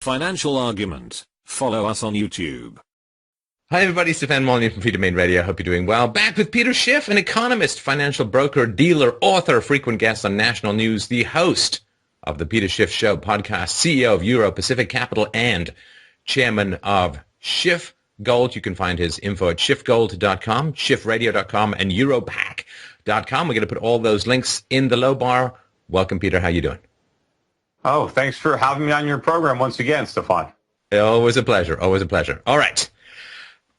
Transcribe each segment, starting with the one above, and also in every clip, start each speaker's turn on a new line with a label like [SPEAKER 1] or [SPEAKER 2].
[SPEAKER 1] Financial Argument. Follow us on YouTube.
[SPEAKER 2] Hi everybody, Stefan Molyneux from Freedom Main Radio. I hope you're doing well. Back with Peter Schiff, an economist, financial broker, dealer, author, frequent guest on national news, the host of the Peter Schiff Show podcast, CEO of Euro Pacific Capital, and chairman of Schiff Gold. You can find his info at schiffgold.com, schiffradio.com, and europac.com. We're going to put all those links in the low bar. Welcome, Peter. How you doing?
[SPEAKER 3] Oh, thanks for having me on your program once again, Stefan.
[SPEAKER 2] Always a pleasure. Always a pleasure. All right.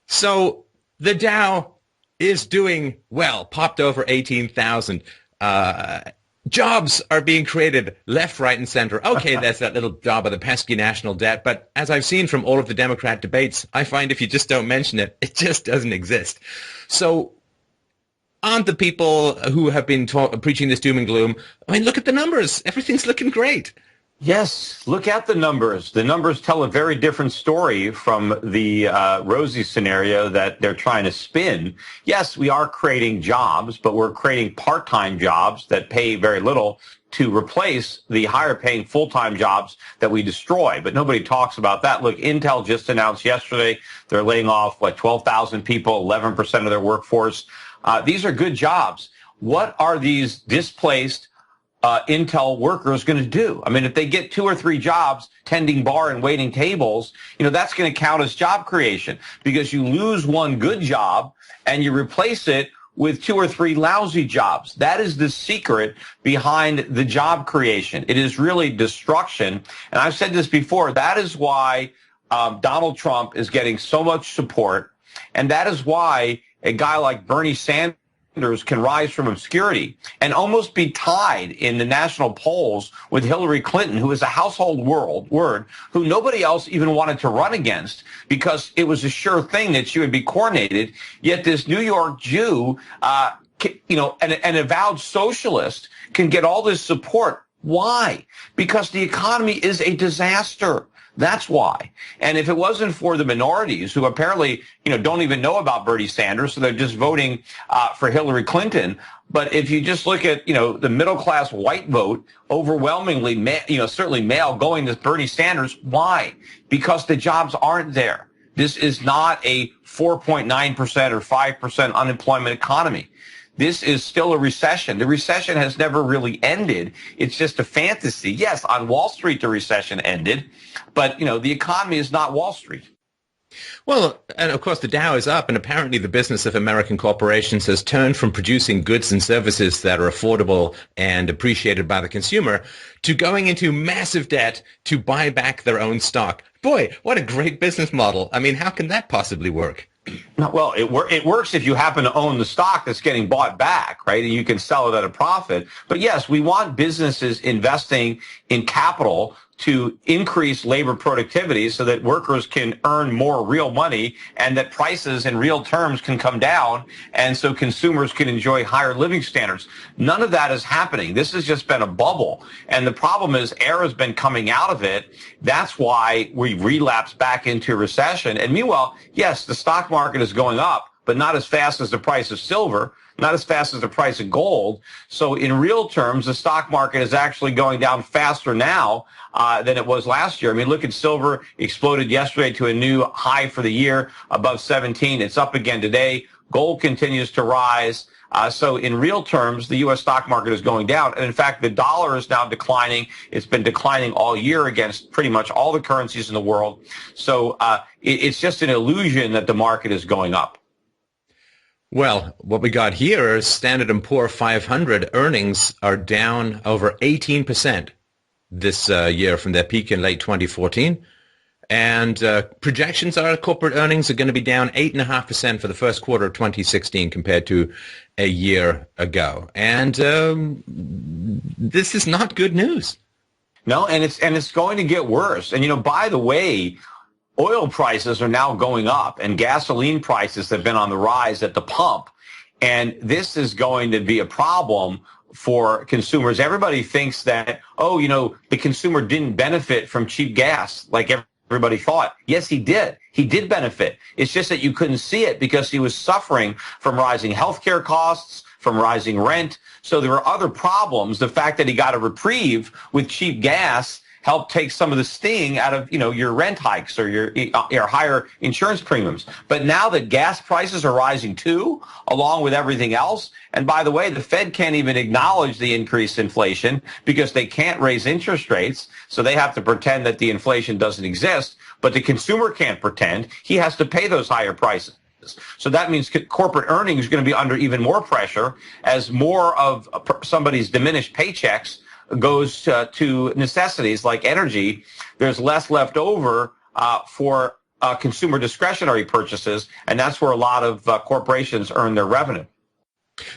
[SPEAKER 2] So the Dow is doing well, popped over 18,000. Jobs are being created left, right, and center. Okay, there's that little job of the pesky national debt. But as I've seen from all of the Democrat debates, I find if you just don't mention it, it just doesn't exist. So aren't the people who have been preaching this doom and gloom, I mean, look at the numbers. Everything's looking great.
[SPEAKER 3] Yes, look at the numbers. The numbers tell a very different story from the rosy scenario that they're trying to spin. Yes, we are creating jobs, but we're creating part-time jobs that pay very little to replace the higher-paying full-time jobs that we destroy. But nobody talks about that. Look, Intel just announced yesterday they're laying off, 12,000 people, 11% of their workforce. These are good jobs. What are these displaced Intel workers going to do? I mean, if they get 2 or 3 jobs tending bar and waiting tables, that's going to count as job creation, because you lose one good job and you replace it with 2 or 3 lousy jobs. That is the secret behind the job creation. It is really destruction. And I've said this before. That is why Donald Trump is getting so much support. And that is why a guy like Bernie Sanders can rise from obscurity and almost be tied in the national polls with Hillary Clinton, who is a household word, who nobody else even wanted to run against because it was a sure thing that she would be coronated. Yet this New York Jew, an avowed socialist, can get all this support. Why? Because the economy is a disaster. That's why. And if it wasn't for the minorities who apparently, don't even know about Bernie Sanders, so they're just voting for Hillary Clinton. But if you just look at, the middle class white vote, overwhelmingly, certainly male going to Bernie Sanders. Why? Because the jobs aren't there. This is not a 4.9% or 5% unemployment economy. This is still a recession. The recession has never really ended. It's just a fantasy. Yes, on Wall Street, the recession ended, but, the economy is not Wall Street.
[SPEAKER 2] Well, and of course, the Dow is up, and apparently the business of American corporations has turned from producing goods and services that are affordable and appreciated by the consumer to going into massive debt to buy back their own stock. Boy, what a great business model. I mean, how can that possibly work?
[SPEAKER 3] Well, it works if you happen to own the stock that's getting bought back, right? And you can sell it at a profit. But yes, we want businesses investing in capital to increase labor productivity so that workers can earn more real money and that prices in real terms can come down, and so consumers can enjoy higher living standards. None of that is happening. This has just been a bubble. And the problem is air has been coming out of it. That's why we relapse back into recession. And meanwhile, yes, the stock market is going up, but not as fast as the price of silver, not as fast as the price of gold. So in real terms, the stock market is actually going down faster now than it was last year. I mean, look at silver, exploded yesterday to a new high for the year, above 17. It's up again today. Gold continues to rise. So in real terms, the U.S. stock market is going down. And in fact, the dollar is now declining. It's been declining all year against pretty much all the currencies in the world. So it's just an illusion that the market is going up.
[SPEAKER 2] Well, what we got here is Standard & Poor's 500 earnings are down over 18% this year from their peak in late 2014. And projections are corporate earnings are going to be down 8.5% for the first quarter of 2016 compared to a year ago. And this is not good news.
[SPEAKER 3] No, and it's going to get worse. And, by the way, oil prices are now going up, and gasoline prices have been on the rise at the pump. And this is going to be a problem for consumers. Everybody thinks that, the consumer didn't benefit from cheap gas like everybody thought. Yes, he did. He did benefit. It's just that you couldn't see it because he was suffering from rising healthcare costs, from rising rent. So there were other problems. The fact that he got a reprieve with cheap gas help take some of the sting out of, your rent hikes or your higher insurance premiums. But now that gas prices are rising too, along with everything else, and by the way, the Fed can't even acknowledge the increased inflation because they can't raise interest rates, so they have to pretend that the inflation doesn't exist, but the consumer can't pretend. He has to pay those higher prices. So that means corporate earnings are going to be under even more pressure as more of somebody's diminished paychecks goes to necessities like energy. There's less left over for consumer discretionary purchases, and that's where a lot of corporations earn their revenue.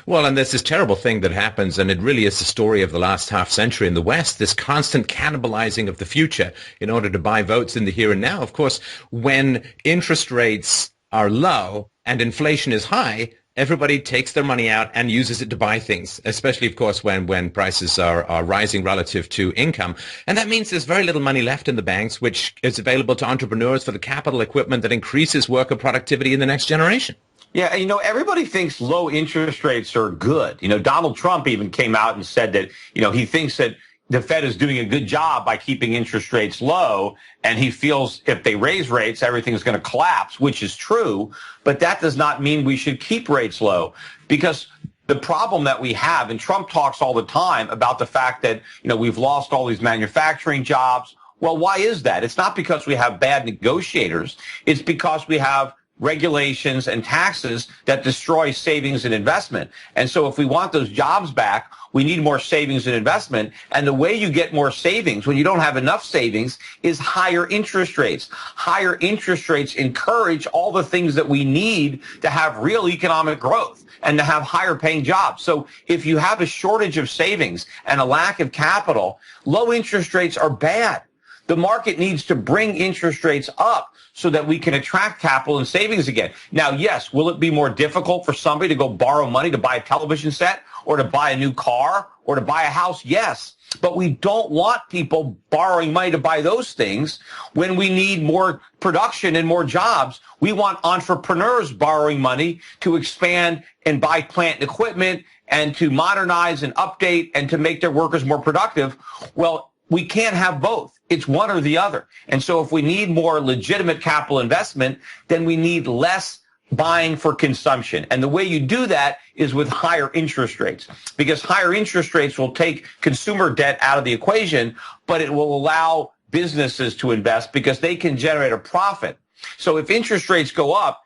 [SPEAKER 2] Well, and there's this terrible thing that happens, and it really is the story of the last half century in the West, this constant cannibalizing of the future in order to buy votes in the here and now. Of course, when interest rates are low and inflation is high, everybody takes their money out and uses it to buy things, especially, of course, when prices are rising relative to income. And that means there's very little money left in the banks, which is available to entrepreneurs for the capital equipment that increases worker productivity in the next generation.
[SPEAKER 3] Yeah, everybody thinks low interest rates are good. Donald Trump even came out and said that, he thinks that the Fed is doing a good job by keeping interest rates low, and he feels if they raise rates, everything's going to collapse, which is true. But that does not mean we should keep rates low, because the problem that we have, and Trump talks all the time about the fact that, we've lost all these manufacturing jobs. Well, why is that? It's not because we have bad negotiators. It's because we have regulations and taxes that destroy savings and investment. And so if we want those jobs back, we need more savings and investment. And the way you get more savings when you don't have enough savings is higher interest rates. Higher interest rates encourage all the things that we need to have real economic growth and to have higher paying jobs. So if you have a shortage of savings and a lack of capital, low interest rates are bad. The market needs to bring interest rates up so that we can attract capital and savings again. Now, yes, will it be more difficult for somebody to go borrow money to buy a television set or to buy a new car or to buy a house? Yes. But we don't want people borrowing money to buy those things when we need more production and more jobs. We want entrepreneurs borrowing money to expand and buy plant and equipment and to modernize and update and to make their workers more productive. Well, we can't have both. It's one or the other. And so if we need more legitimate capital investment, then we need less buying for consumption. And the way you do that is with higher interest rates, because higher interest rates will take consumer debt out of the equation, but it will allow businesses to invest because they can generate a profit. So if interest rates go up,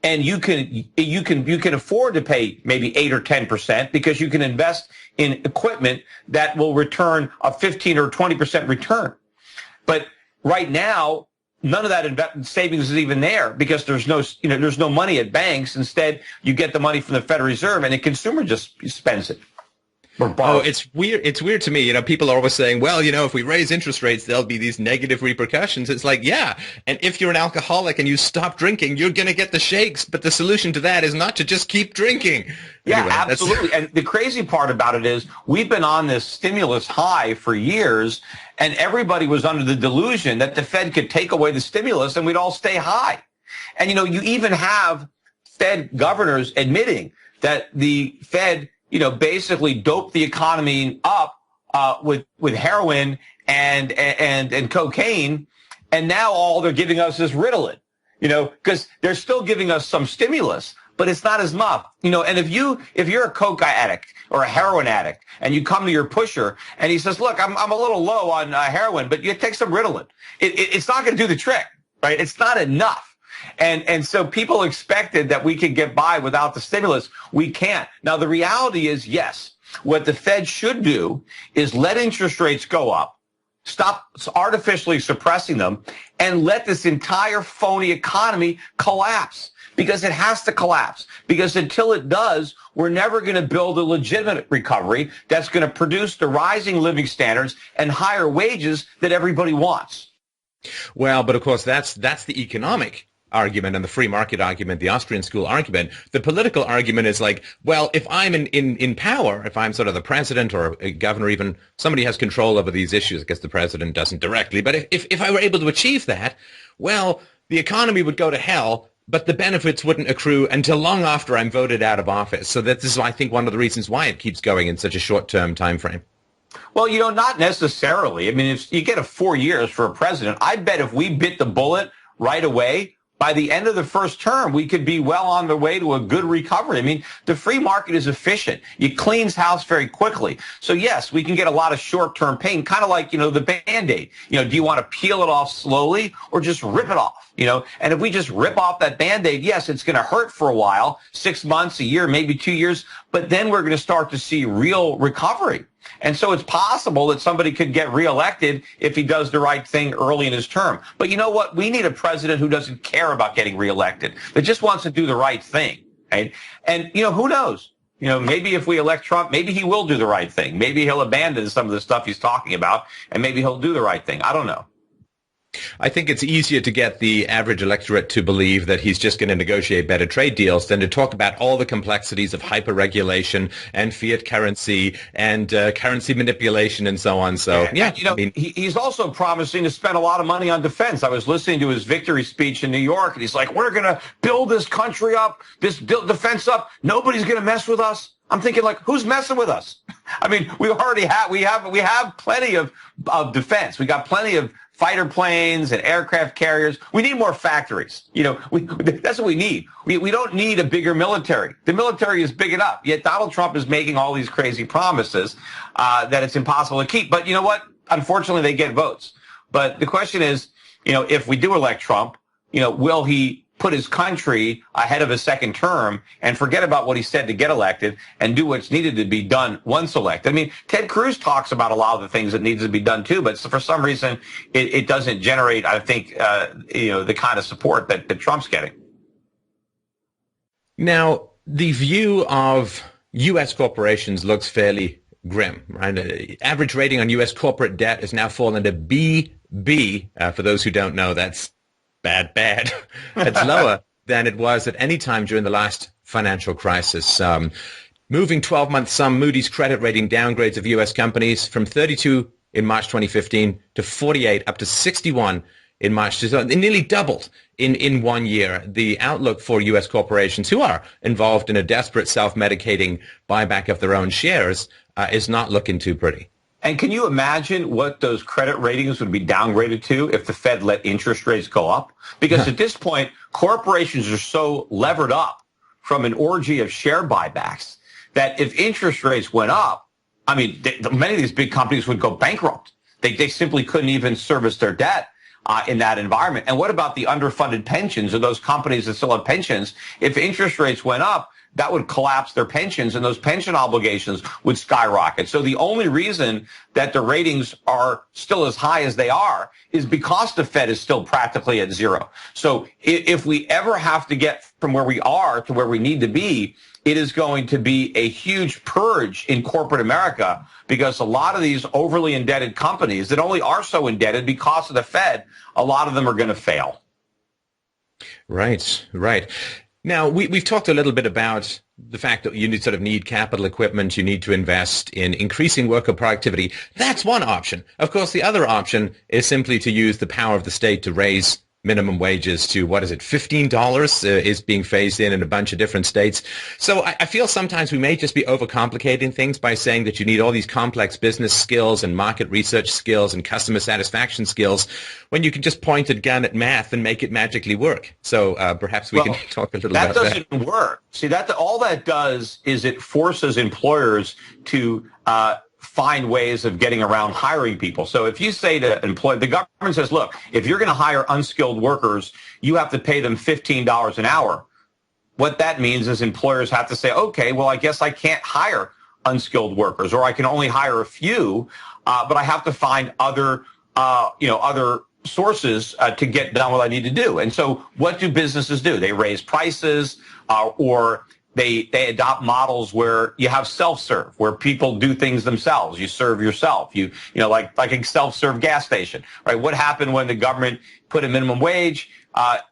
[SPEAKER 3] and you can afford to pay maybe 8 or 10% because you can invest in equipment that will return a 15 or 20% return. But right now, none of that savings is even there because there's no money at banks. Instead, you get the money from the Federal Reserve, and the consumer just spends it.
[SPEAKER 2] Oh, it's weird. It's weird to me. People are always saying, well, if we raise interest rates, there'll be these negative repercussions. It's like, yeah. And if you're an alcoholic and you stop drinking, you're going to get the shakes. But the solution to that is not to just keep drinking.
[SPEAKER 3] Yeah,
[SPEAKER 2] anyway,
[SPEAKER 3] absolutely. And the crazy part about it is we've been on this stimulus high for years, and everybody was under the delusion that the Fed could take away the stimulus and we'd all stay high. And, you even have Fed governors admitting that the Fed basically doped the economy up with heroin and cocaine, and now all they're giving us is Ritalin, because they're still giving us some stimulus, but it's not as much, And if you're a coke addict or a heroin addict, and you come to your pusher and he says, "Look, I'm a little low on heroin, but you take some Ritalin," it's not going to do the trick, right? It's not enough. And so people expected that we could get by without the stimulus. We can't. Now, the reality is, yes, what the Fed should do is let interest rates go up, stop artificially suppressing them, and let this entire phony economy collapse, because it has to collapse. Because until it does, we're never going to build a legitimate recovery that's going to produce the rising living standards and higher wages that everybody wants.
[SPEAKER 2] Well, but of course, that's the economic argument and the free market argument, the Austrian school argument. The political argument is like, well, if I'm in power, if I'm sort of the president or a governor, even somebody has control over these issues. I guess the president doesn't directly, but if I were able to achieve that, well, the economy would go to hell, but the benefits wouldn't accrue until long after I'm voted out of office. So this is, I think, one of the reasons why it keeps going in such a short-term time frame.
[SPEAKER 3] Well, not necessarily. I mean, if you get 4 years for a president, I bet if we bit the bullet right away, by the end of the first term, we could be well on the way to a good recovery. I mean, the free market is efficient. It cleans house very quickly. So, yes, we can get a lot of short-term pain, kind of like, the Band-Aid. Do you want to peel it off slowly or just rip it off? And if we just rip off that Band-Aid, yes, it's going to hurt for a while, 6 months, a year, maybe 2 years, but then we're going to start to see real recovery. And so it's possible that somebody could get reelected if he does the right thing early in his term. But you know what? We need a president who doesn't care about getting reelected, that just wants to do the right thing. Right? And, who knows? Maybe if we elect Trump, maybe he will do the right thing. Maybe he'll abandon some of the stuff he's talking about, and maybe he'll do the right thing. I don't know.
[SPEAKER 2] I think it's easier to get the average electorate to believe that he's just going to negotiate better trade deals than to talk about all the complexities of hyper-regulation and fiat currency and currency manipulation and so on. So, yeah.
[SPEAKER 3] He's also promising to spend a lot of money on defense. I was listening to his victory speech in New York, and he's like, we're going to build this country up, this defense up. Nobody's going to mess with us. I'm thinking, like, who's messing with us? I mean, we have plenty of defense. We got plenty of fighter planes and aircraft carriers. We need more factories. That's what we need. We don't need a bigger military. The military is big enough. Yet Donald Trump is making all these crazy promises that it's impossible to keep. But you know what? Unfortunately, they get votes. But the question is, if we do elect Trump, will he put his country ahead of a second term and forget about what he said to get elected and do what's needed to be done once elected? I mean, Ted Cruz talks about a lot of the things that needs to be done too, but for some reason it doesn't generate, I think, the kind of support that Trump's getting.
[SPEAKER 2] Now, the view of U.S. corporations looks fairly grim, right? Average rating on U.S. corporate debt has now fallen to BB. For those who don't know, that's bad. It's lower than it was at any time during the last financial crisis. Moving 12-month sum Moody's credit rating downgrades of U.S. companies from 32 in March 2015 to 48 up to 61 in March. It nearly doubled in 1 year. The outlook for U.S. corporations who are involved in a desperate self-medicating buyback of their own shares is not looking too pretty.
[SPEAKER 3] And can you imagine what those credit ratings would be downgraded to if the Fed let interest rates go up? Because at this point, corporations are so levered up from an orgy of share buybacks that if interest rates went up, I mean, many of these big companies would go bankrupt. They simply couldn't even service their debt in that environment. And what about the underfunded pensions of those companies that still have pensions? If interest rates went up, that would collapse their pensions, and those pension obligations would skyrocket. So the only reason that the ratings are still as high as they are is because the Fed is still practically at zero. So if we ever have to get from where we are to where we need to be, it is going to be a huge purge in corporate America, because a lot of these overly indebted companies that only are so indebted because of the Fed, a lot of them are going to fail.
[SPEAKER 2] Right. Now, we've talked a little bit about the fact that you need capital equipment, you need to invest in increasing worker productivity. That's one option. Of course, the other option is simply to use the power of the state to raise minimum wages to, $15 is being phased in a bunch of different states. So I feel sometimes we may just be overcomplicating things by saying that you need all these complex business skills and market research skills and customer satisfaction skills when you can just point a gun at math and make it magically work. So perhaps we can talk a little about that.
[SPEAKER 3] That doesn't work. See, all that does is it forces employers to find ways of getting around hiring people. So if you say to the government says, look, if you're going to hire unskilled workers, you have to pay them $15 an hour. What that means is employers have to say, okay, well, I guess I can't hire unskilled workers, or I can only hire a few, but I have to find other sources to get done what I need to do. And so what do businesses do? They raise prices, or they adopt models where you have self-serve, where people do things themselves. You serve yourself. Like a self-serve gas station, right? What happened when the government put a minimum wage?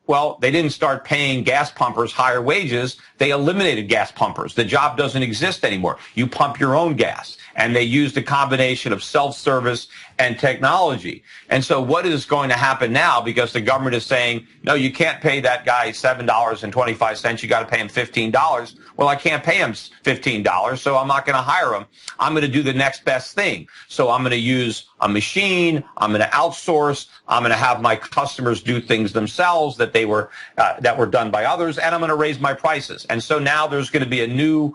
[SPEAKER 3] Well, they didn't start paying gas pumpers higher wages. They eliminated gas pumpers. The job doesn't exist anymore. You pump your own gas. And they used a combination of self-service and technology. And so what is going to happen now, because the government is saying, no, you can't pay that guy $7.25. You got to pay him $15. Well, I can't pay him $15, so I'm not going to hire him. I'm going to do the next best thing. So I'm going to use a machine. I'm going to outsource. I'm going to have my customers do things themselves that were done by others, and I'm going to raise my prices. And so now there's going to be a new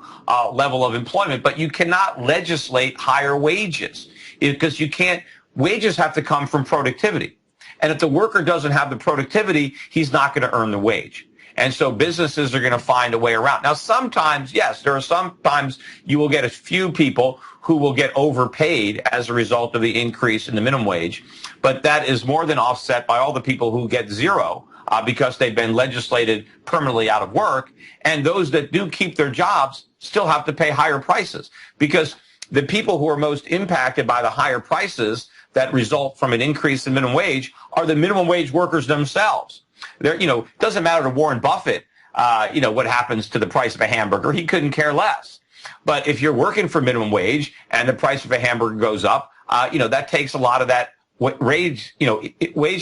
[SPEAKER 3] level of employment, but you cannot legislate higher wages because you can't. Wages have to come from productivity. And if the worker doesn't have the productivity, he's not going to earn the wage. And so businesses are going to find a way around. Now, sometimes, yes, there are sometimes you will get a few people who will get overpaid as a result of the increase in the minimum wage. But that is more than offset by all the people who get zero because they've been legislated permanently out of work. And those that do keep their jobs still have to pay higher prices because the people who are most impacted by the higher prices that result from an increase in minimum wage are the minimum wage workers themselves. It doesn't matter to Warren Buffett, what happens to the price of a hamburger. He couldn't care less. But if you're working for minimum wage and the price of a hamburger goes up, that takes a lot of that wage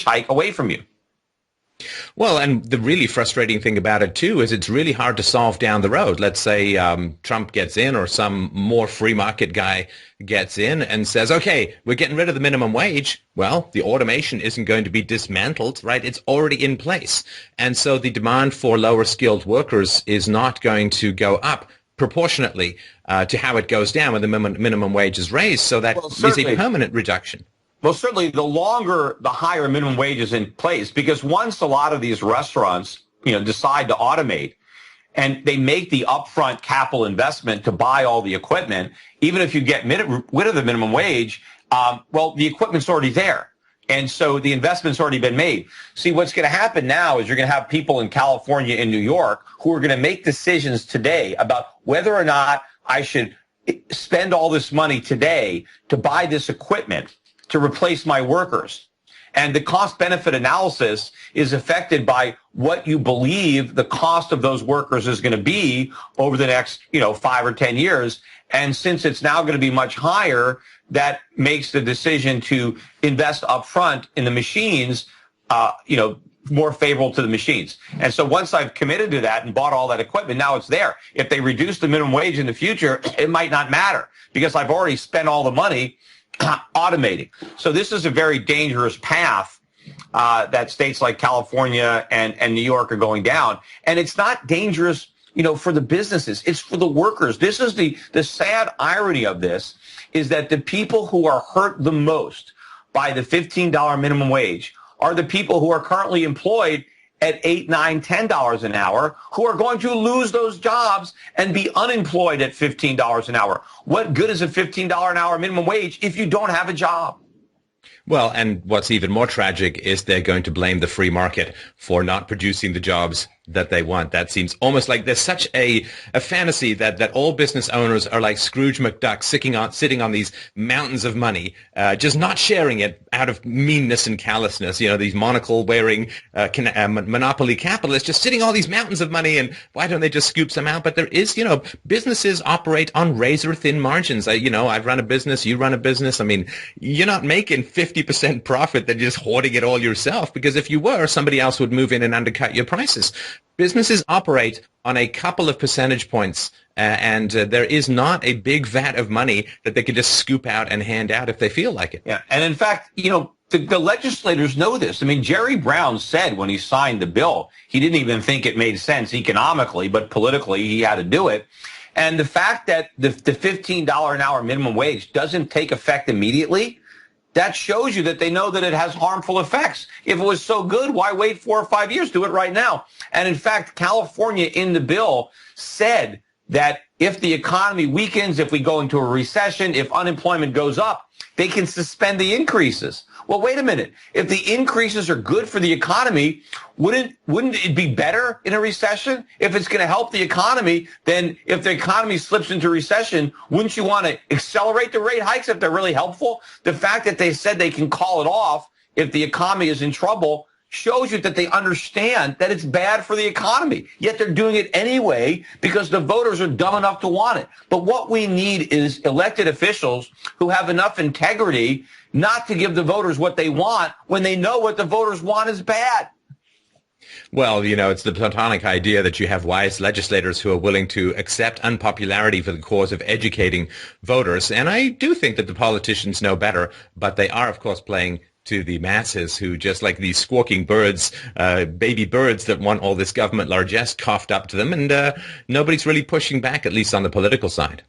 [SPEAKER 3] hike away from you.
[SPEAKER 2] Well, and the really frustrating thing about it, too, is it's really hard to solve down the road. Let's say Trump gets in or some more free market guy gets in and says, okay, we're getting rid of the minimum wage. Well, the automation isn't going to be dismantled, right? It's already in place. And so the demand for lower skilled workers is not going to go up proportionately to how it goes down when the minimum wage is raised. So that is a permanent reduction.
[SPEAKER 3] Well, certainly the higher minimum wage is in place, because once a lot of these restaurants, decide to automate and they make the upfront capital investment to buy all the equipment, even if you get rid of the minimum wage, the equipment's already there. And so the investment's already been made. See, what's going to happen now is you're going to have people in California and New York who are going to make decisions today about whether or not I should spend all this money today to buy this equipment to replace my workers. And the cost-benefit analysis is affected by what you believe the cost of those workers is going to be over the next, 5 or 10 years. And since it's now going to be much higher, that makes the decision to invest upfront in the machines, more favorable to the machines. And so once I've committed to that and bought all that equipment, now it's there. If they reduce the minimum wage in the future, it might not matter because I've already spent all the money automating. So this is a very dangerous path that states like California and New York are going down. And it's not dangerous, for the businesses. It's for the workers. This is the sad irony of this is that the people who are hurt the most by the $15 minimum wage are the people who are currently employed at $8, $9, $10 an hour, who are going to lose those jobs and be unemployed at $15 an hour. What good is a $15 an hour minimum wage if you don't have a job?
[SPEAKER 2] Well, and what's even more tragic is they're going to blame the free market for not producing the jobs that they want. That seems almost like there's such a fantasy that all business owners are like Scrooge McDuck sitting on these mountains of money, just not sharing it out of meanness and callousness. These monocle-wearing monopoly capitalists just sitting on these mountains of money, and why don't they just scoop some out? But there is, businesses operate on razor-thin margins. I've run a business, you run a business. I mean, you're not making 50% profit than just hoarding it all yourself, because if you were, somebody else would move in and undercut your prices. Businesses operate on a couple of percentage points, and there is not a big vat of money that they can just scoop out and hand out if they feel like it.
[SPEAKER 3] Yeah, and in fact, the legislators know this. I mean, Jerry Brown said when he signed the bill, he didn't even think it made sense economically, but politically he had to do it. And the fact that the $15 an hour minimum wage doesn't take effect immediately, that shows you that they know that it has harmful effects. If it was so good, why wait 4 or 5 years? Do it right now. And in fact, California in the bill said that if the economy weakens, if we go into a recession, if unemployment goes up, they can suspend the increases. Well, wait a minute. If the increases are good for the economy, wouldn't it be better in a recession? If it's going to help the economy, then if the economy slips into recession, wouldn't you want to accelerate the rate hikes if they're really helpful? The fact that they said they can call it off if the economy is in trouble shows you that they understand that it's bad for the economy. Yet they're doing it anyway because the voters are dumb enough to want it. But what we need is elected officials who have enough integrity not to give the voters what they want when they know what the voters want is bad.
[SPEAKER 2] Well, it's the Platonic idea that you have wise legislators who are willing to accept unpopularity for the cause of educating voters. And I do think that the politicians know better, but they are, of course, playing to the masses who, just like these squawking birds, baby birds that want all this government largesse coughed up to them. And nobody's really pushing back, at least on the political side.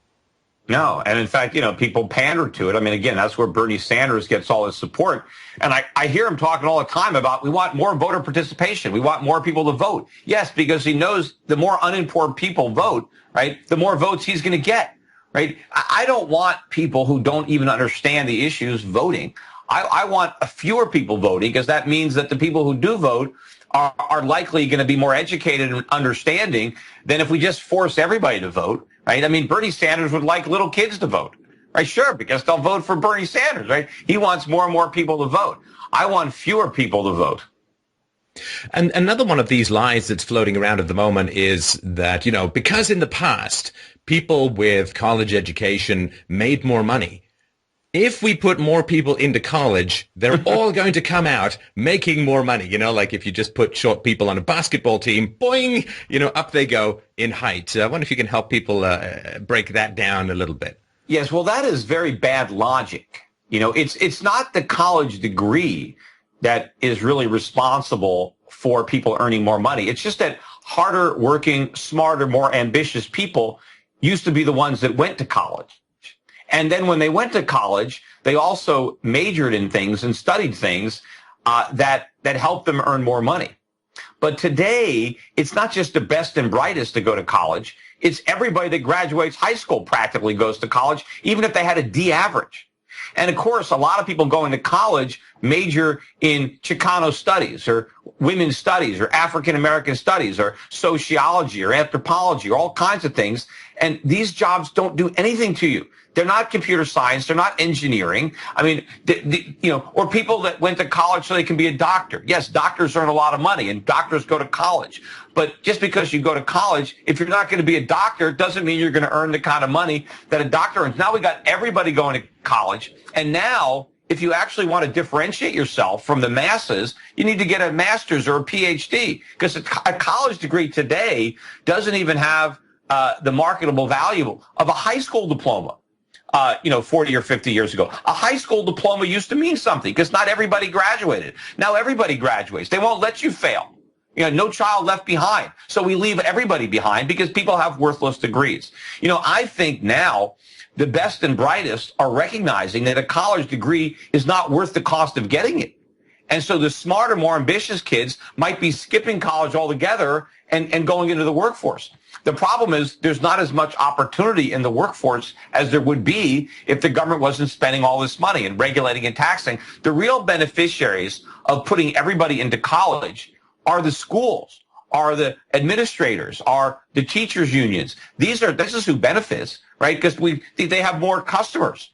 [SPEAKER 3] No, and in fact, people pander to it. I mean, again, that's where Bernie Sanders gets all his support. And I hear him talking all the time about we want more voter participation. We want more people to vote. Yes, because he knows the more uninformed people vote, right, the more votes he's going to get, right? I don't want people who don't even understand the issues voting. I want fewer people voting because that means that the people who do vote are likely going to be more educated and understanding than if we just force everybody to vote, right? I mean, Bernie Sanders would like little kids to vote, right? Sure, because they'll vote for Bernie Sanders, right? He wants more and more people to vote. I want fewer people to vote.
[SPEAKER 2] And another one of these lies that's floating around at the moment is that, because in the past, people with college education made more money. If we put more people into college, they're all going to come out making more money. Like if you just put short people on a basketball team, boing, up they go in height. I wonder if you can help people break that down a little bit.
[SPEAKER 3] Yes, well, that is very bad logic. It's not the college degree that is really responsible for people earning more money. It's just that harder working, smarter, more ambitious people used to be the ones that went to college. And then when they went to college, they also majored in things and studied things that helped them earn more money. But today, it's not just the best and brightest to go to college. It's everybody that graduates high school practically goes to college, even if they had a D average. And of course, a lot of people going to college major in Chicano studies or women's studies or African American studies or sociology or anthropology or all kinds of things. And these jobs don't do anything to you. They're not computer science. They're not engineering. I mean, or people that went to college so they can be a doctor. Yes, doctors earn a lot of money and doctors go to college. But just because you go to college, if you're not going to be a doctor, it doesn't mean you're going to earn the kind of money that a doctor earns. Now we got everybody going to college. And now, if you actually want to differentiate yourself from the masses, you need to get a master's or a PhD, because a college degree today doesn't even have the marketable value of a high school diploma. 40 or 50 years ago. A high school diploma used to mean something because not everybody graduated. Now everybody graduates. They won't let you fail. No child left behind. So we leave everybody behind because people have worthless degrees. I think now the best and brightest are recognizing that a college degree is not worth the cost of getting it. And so the smarter, more ambitious kids might be skipping college altogether and going into the workforce. The problem is there's not as much opportunity in the workforce as there would be if the government wasn't spending all this money and regulating and taxing. The real beneficiaries of putting everybody into college are the schools, are the administrators, are the teachers' unions. This is who benefits, right? Because they have more customers.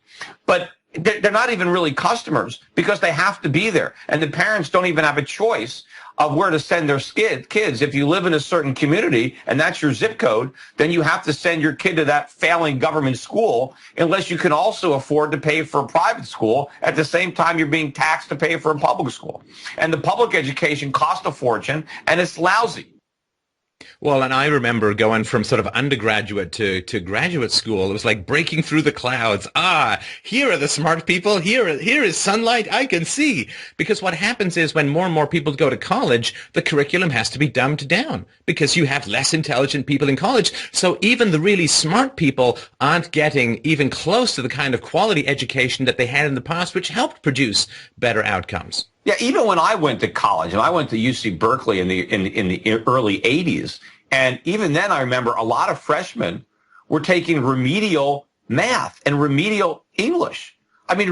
[SPEAKER 3] But they're not even really customers because they have to be there. And the parents don't even have a choice of where to send their kids. If you live in a certain community and that's your zip code, then you have to send your kid to that failing government school unless you can also afford to pay for a private school at the same time you're being taxed to pay for a public school. And the public education costs a fortune and it's lousy.
[SPEAKER 2] Well, and I remember going from sort of undergraduate to graduate school. It was like breaking through the clouds. Here are the smart people. Here is sunlight I can see. Because what happens is when more and more people go to college, the curriculum has to be dumbed down because you have less intelligent people in college. So even the really smart people aren't getting even close to the kind of quality education that they had in the past, which helped produce better outcomes.
[SPEAKER 3] Yeah, even when I went to college, and I went to UC Berkeley in the early 80s, and even then I remember a lot of freshmen were taking remedial math and remedial English. Why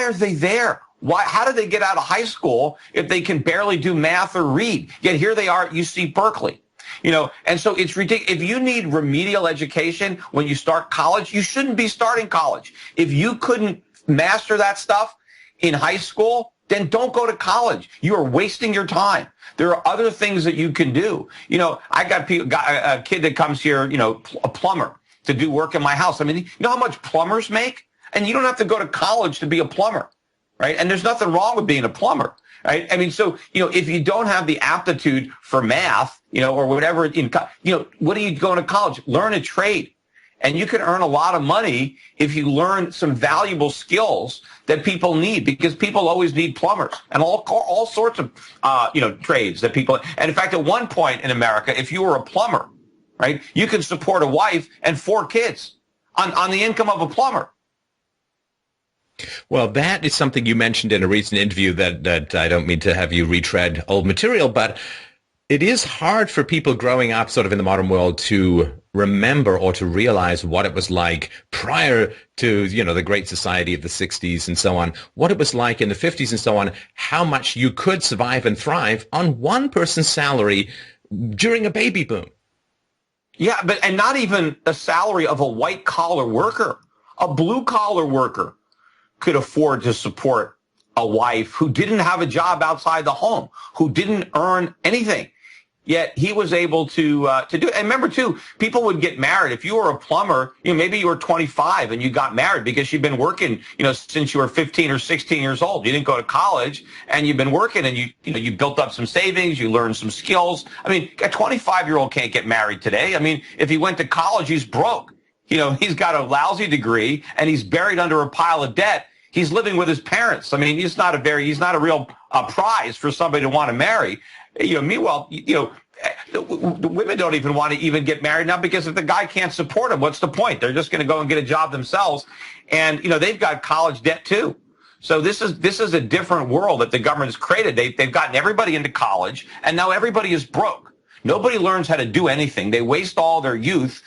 [SPEAKER 3] are they there? How did they get out of high school if they can barely do math or read? Yet here they are at UC Berkeley. And so it's ridiculous. If you need remedial education when you start college, you shouldn't be starting college. If you couldn't master that stuff in high school, then don't go to college. You are wasting your time. There are other things that you can do. You know, I got a kid that comes here, you know, a plumber to do work in my house. I mean, you know how much plumbers make? And you don't have to go to college to be a plumber, right? And there's nothing wrong with being a plumber, right? I mean, so, you know, if you don't have the aptitude for math, you know, or whatever, you know, what are you going to college? Learn a trade. And you can earn a lot of money if you learn some valuable skills that people need, because people always need plumbers and all sorts of, you know, trades that people. And in fact, at one point in America, if you were a plumber, right, you could support a wife and 4 kids on the income of a plumber.
[SPEAKER 2] Well, that is something you mentioned in a recent interview that I don't mean to have you retread old material, but it is hard for people growing up sort of in the modern world to remember or to realize what it was like prior to, you know, the Great Society of the 60s and so on, what it was like in the 50s and so on, how much you could survive and thrive on one person's salary during a baby boom.
[SPEAKER 3] Yeah, and not even a salary of a white collar worker. A blue collar worker could afford to support a wife who didn't have a job outside the home, who didn't earn anything. Yet he was able to do it. And remember, too, people would get married. If you were a plumber, you know, maybe you were 25 and you got married because you've been working, you know, since you were 15 or 16 years old. You didn't go to college and you've been working and you built up some savings. You learned some skills. I mean, a 25-year-old can't get married today. I mean, if he went to college, he's broke. You know, he's got a lousy degree and he's buried under a pile of debt. He's living with his parents. I mean, he's not a real prize for somebody to want to marry. You know, meanwhile, you know, the women don't even want to even get married now, because if the guy can't support them, what's the point? They're just going to go and get a job themselves. And, you know, they've got college debt too. So this is a different world that the government has created. They've gotten everybody into college, and now everybody is broke. Nobody learns how to do anything. They waste all their youth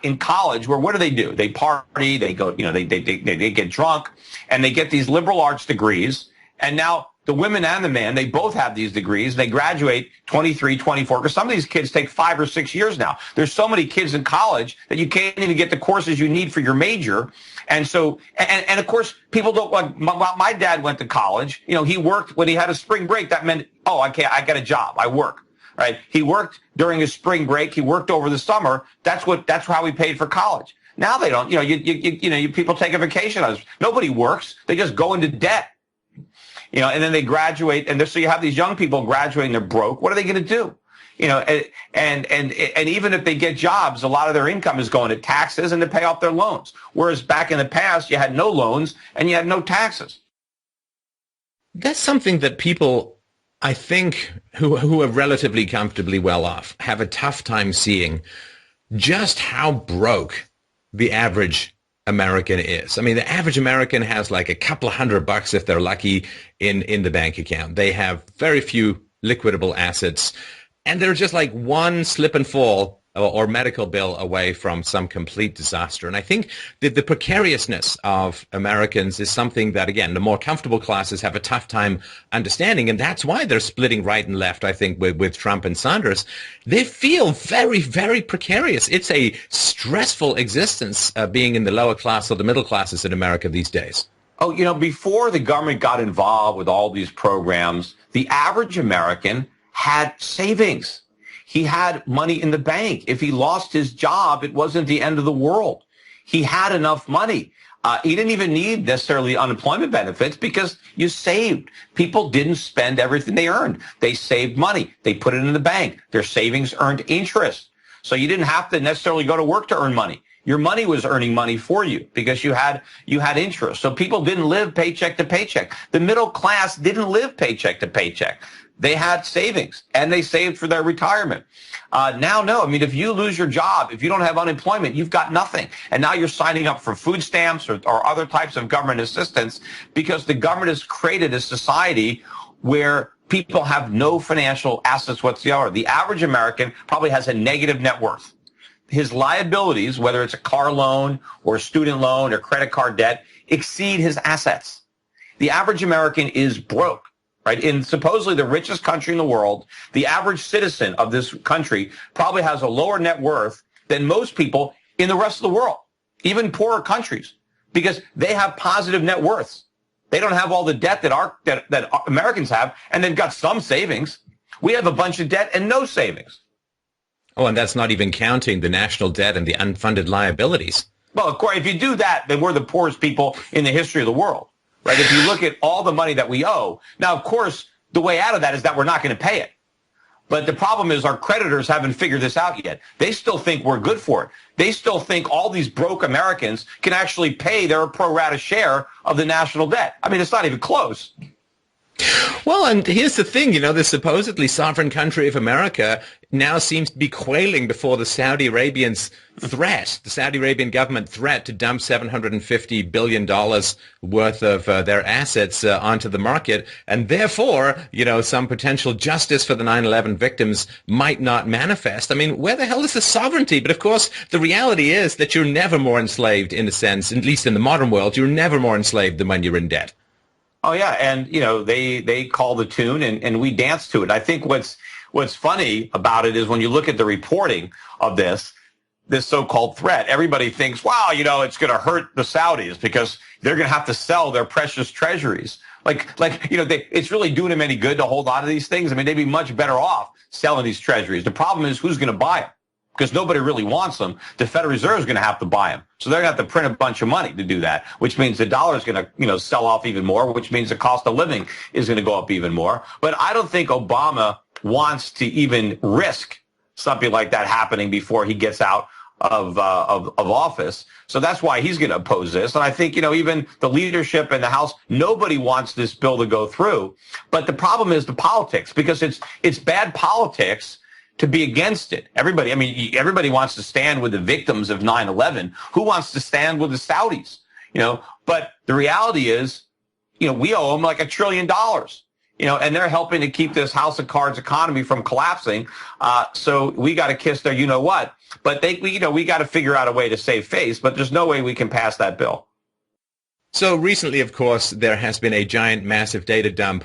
[SPEAKER 3] in college, where what do? They party, they go, you know, they get drunk, and they get these liberal arts degrees. And now the women and the man, they both have these degrees. They graduate 23, 24, because some of these kids take 5 or 6 years now. There's so many kids in college that you can't even get the courses you need for your major. And so, and of course, people don't, like, my dad went to college. You know, he worked when he had a spring break. That meant, oh, I got a job. I work. Right? He worked during his spring break. He worked over the summer. That's how he paid for college. Now they don't. You know, people take a vacation. Nobody works. They just go into debt. You know, and then they graduate, and so you have these young people graduating. They're broke. What are they going to do? You know, and even if they get jobs, a lot of their income is going to taxes and to pay off their loans. Whereas back in the past, you had no loans and you had no taxes.
[SPEAKER 2] That's something that people, I think, who are relatively comfortably well off, have a tough time seeing just how broke the average American is. I mean, the average American has like a couple of $100 if they're lucky in the bank account. They have very few liquidable assets, and they're just like one slip and fall or medical bill away from some complete disaster. And I think that the precariousness of Americans is something that, again, the more comfortable classes have a tough time understanding. And that's why they're splitting right and left, I think, with Trump and Sanders. They feel very, very precarious. It's a stressful existence being in the lower class or the middle classes in America these days.
[SPEAKER 3] Oh, you know, before the government got involved with all these programs, the average American had savings. He had money in the bank. If he lost his job, it wasn't the end of the world. He had enough money. He didn't even need necessarily unemployment benefits, because you saved. People didn't spend everything they earned. They saved money. They put it in the bank. Their savings earned interest. So you didn't have to necessarily go to work to earn money. Your money was earning money for you because you had interest. So people didn't live paycheck to paycheck. The middle class didn't live paycheck to paycheck. They had savings, and they saved for their retirement. Now, no. I mean, if you lose your job, if you don't have unemployment, you've got nothing. And now you're signing up for food stamps or other types of government assistance, because the government has created a society where people have no financial assets whatsoever. The average American probably has a negative net worth. His liabilities, whether it's a car loan or a student loan or credit card debt, exceed his assets. The average American is broke. Right? In supposedly the richest country in the world, the average citizen of this country probably has a lower net worth than most people in the rest of the world, even poorer countries, because they have positive net worths. They don't have all the debt that Americans have, and they've got some savings. We have a bunch of debt and no savings.
[SPEAKER 2] Oh, and that's not even counting the national debt and the unfunded liabilities.
[SPEAKER 3] Well, of course, if you do that, then we're the poorest people in the history of the world, right? If you look at all the money that we owe. Now, of course, the way out of that is that we're not going to pay it. But the problem is our creditors haven't figured this out yet. They still think we're good for it. They still think all these broke Americans can actually pay their pro rata share of the national debt. I mean, it's not even close.
[SPEAKER 2] Well, and here's the thing, the supposedly sovereign country of America now seems to be quailing before the Saudi Arabians' threat, the Saudi Arabian government threat to dump $750 billion worth of their assets onto the market. And therefore, some potential justice for the 9/11 victims might not manifest. I mean, where the hell is the sovereignty? But of course, the reality is that you're never more enslaved in a sense, at least in the modern world, you're never more enslaved than when you're in debt.
[SPEAKER 3] Oh, yeah. And, they call the tune and we dance to it. I think what's funny about it is when you look at the reporting of this so-called threat, everybody thinks, wow, it's going to hurt the Saudis because they're going to have to sell their precious treasuries. It's really doing them any good to hold on to these things. I mean, they'd be much better off selling these treasuries. The problem is who's going to buy them? Because nobody really wants them. The Federal Reserve is going to have to buy them. So they're going to have to print a bunch of money to do that, which means the dollar is going to, sell off even more, which means the cost of living is going to go up even more. But I don't think Obama wants to even risk something like that happening before he gets out of office. So that's why he's going to oppose this. And I think, even the leadership in the House, nobody wants this bill to go through. But the problem is the politics, because it's bad politics to be against it. Everybody wants to stand with the victims of 9/11. Who wants to stand with the Saudis? But the reality is, we owe them like $1 trillion, and they're helping to keep this house of cards economy from collapsing. So we got to kiss their what. But we got to figure out a way to save face, but there's no way we can pass that bill.
[SPEAKER 2] So recently, of course, there has been a giant, massive data dump.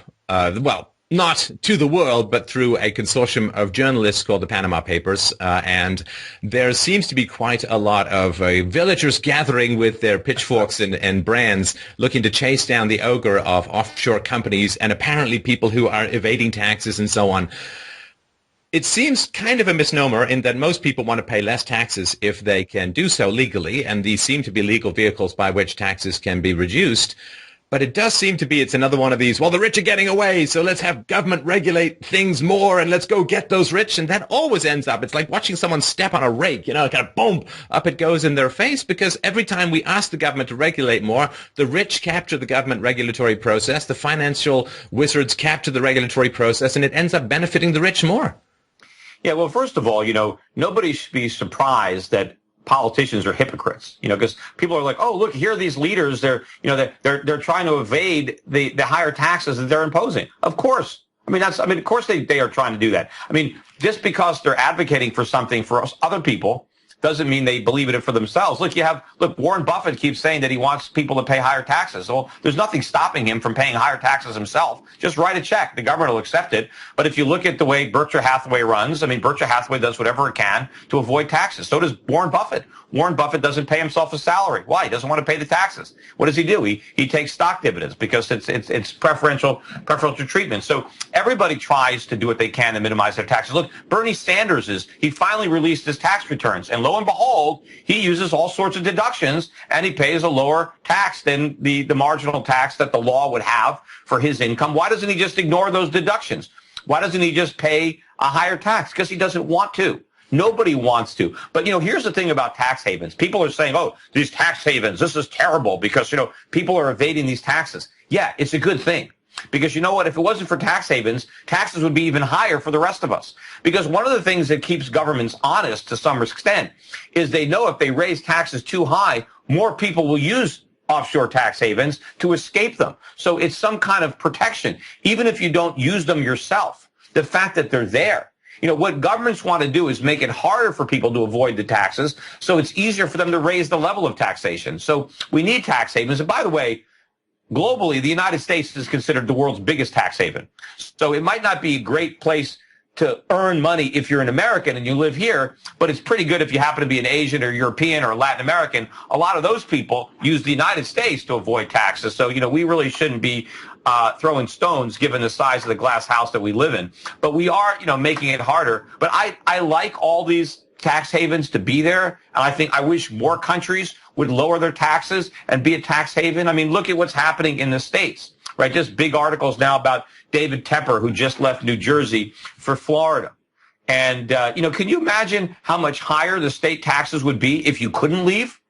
[SPEAKER 2] Not to the world, but through a consortium of journalists called the Panama Papers. And there seems to be quite a lot of villagers gathering with their pitchforks and brands looking to chase down the ogre of offshore companies and apparently people who are evading taxes and so on. It seems kind of a misnomer in that most people want to pay less taxes if they can do so legally, and these seem to be legal vehicles by which taxes can be reduced. But it does seem to be it's another one of these, well, the rich are getting away, so let's have government regulate things more and let's go get those rich. And that always ends up, it's like watching someone step on a rake, kind of boom, up it goes in their face, because every time we ask the government to regulate more, the rich capture the government regulatory process, the financial wizards capture the regulatory process, and it ends up benefiting the rich more.
[SPEAKER 3] Yeah, well, first of all, nobody should be surprised that politicians are hypocrites, because people are like, oh, look, here are these leaders. They're trying to evade the higher taxes that they're imposing. Of course. Of course they are trying to do that. Just because they're advocating for something for other people doesn't mean they believe in it for themselves. Look, Warren Buffett keeps saying that he wants people to pay higher taxes. Well, there's nothing stopping him from paying higher taxes himself. Just write a check. The government will accept it. But if you look at the way Berkshire Hathaway runs, Berkshire Hathaway does whatever it can to avoid taxes. So does Warren Buffett. Warren Buffett doesn't pay himself a salary. Why? He doesn't want to pay the taxes. What does he do? He takes stock dividends because it's preferential treatment. So everybody tries to do what they can to minimize their taxes. Look, Bernie Sanders he finally released his tax returns, and lo and behold, he uses all sorts of deductions and he pays a lower tax than the marginal tax that the law would have for his income. Why doesn't he just ignore those deductions? Why doesn't he just pay a higher tax? Because he doesn't want to. Nobody wants to. But, here's the thing about tax havens. People are saying, oh, these tax havens, this is terrible because, people are evading these taxes. Yeah, it's a good thing. Because you know what? If it wasn't for tax havens, taxes would be even higher for the rest of us. Because one of the things that keeps governments honest to some extent is they know if they raise taxes too high, more people will use offshore tax havens to escape them. So it's some kind of protection, even if you don't use them yourself. The fact that they're there. What governments want to do is make it harder for people to avoid the taxes, so it's easier for them to raise the level of taxation. So we need tax havens. And by the way, globally, the United States is considered the world's biggest tax haven. So it might not be a great place to earn money if you're an American and you live here, but it's pretty good if you happen to be an Asian or European or Latin American. A lot of those people use the United States to avoid taxes. So, we really shouldn't be throwing stones given the size of the glass house that we live in. But we are, making it harder. But I like all these tax havens to be there. And I wish more countries would lower their taxes and be a tax haven. I mean, look at what's happening in the States, right? Just big articles now about David Tepper, who just left New Jersey for Florida. And, can you imagine how much higher the state taxes would be if you couldn't leave?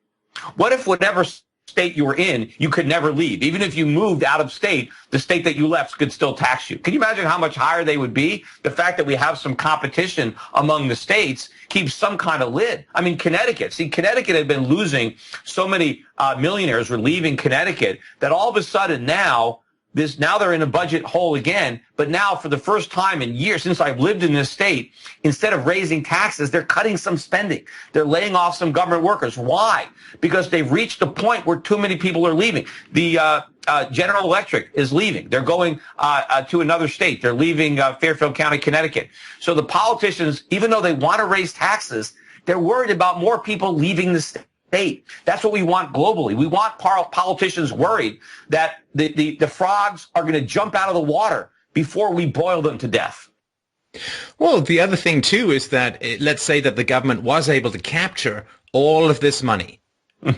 [SPEAKER 3] What if whatever state you were in, you could never leave? Even if you moved out of state, the state that you left could still tax you. Can you imagine how much higher they would be? The fact that we have some competition among the states keeps some kind of lid. I mean, Connecticut had been losing so many millionaires were leaving Connecticut that all of a sudden now they're in a budget hole again, but now for the first time in years since I've lived in this state, instead of raising taxes, they're cutting some spending. They're laying off some government workers. Why? Because they've reached a point where too many people are leaving. The General Electric is leaving. They're going to another state. They're leaving Fairfield County, Connecticut. So the politicians, even though they want to raise taxes, they're worried about more people leaving the state. That's what we want globally. We want politicians worried that the frogs are going to jump out of the water before we boil them to death.
[SPEAKER 2] Well, the other thing, too, is that let's say that the government was able to capture all of this money.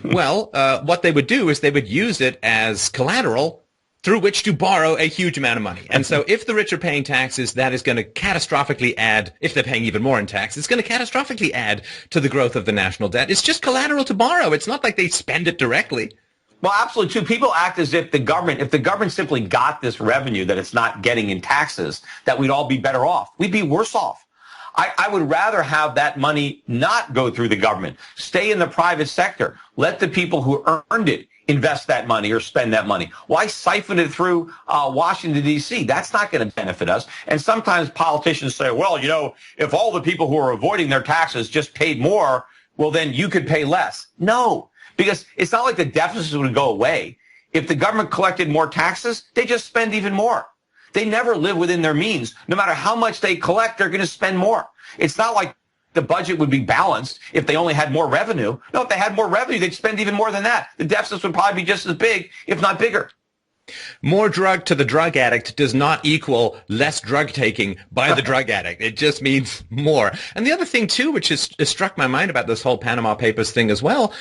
[SPEAKER 2] Well, what they would do is they would use it as collateral through which to borrow a huge amount of money. And so if the rich are paying taxes, that is going to catastrophically add, if they're paying even more in tax, it's going to catastrophically add to the growth of the national debt. It's just collateral to borrow. It's not like they spend it directly.
[SPEAKER 3] Well, absolutely, too. People act as if the government simply got this revenue that it's not getting in taxes, that we'd all be better off. We'd be worse off. I would rather have that money not go through the government, stay in the private sector, let the people who earned it invest that money or spend that money. Why siphon it through Washington, D.C.? That's not going to benefit us. And sometimes politicians say, well, if all the people who are avoiding their taxes just paid more, well, then you could pay less. No, because it's not like the deficits would go away. If the government collected more taxes, they just spend even more. They never live within their means. No matter how much they collect, they're going to spend more. It's not like the budget would be balanced if they only had more revenue. No, if they had more revenue, they'd spend even more than that. The deficits would probably be just as big, if not bigger.
[SPEAKER 2] More drug to the drug addict does not equal less drug taking by the drug addict. It just means more. And the other thing, too, which has struck my mind about this whole Panama Papers thing as well,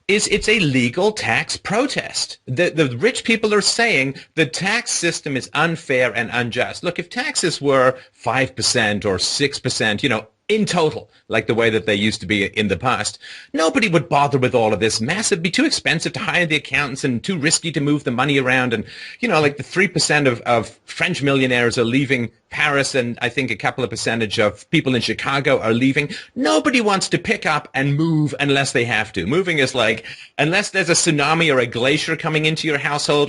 [SPEAKER 2] is it's a legal tax protest. The rich people are saying the tax system is unfair and unjust. Look, if taxes were 5% or 6%, in total, like the way that they used to be in the past, nobody would bother with all of this mess. It'd be too expensive to hire the accountants and too risky to move the money around. And, like the 3% of French millionaires are leaving Paris, and I think a couple of percentage of people in Chicago are leaving. Nobody wants to pick up and move unless they have to. Moving is like, unless there's a tsunami or a glacier coming into your household,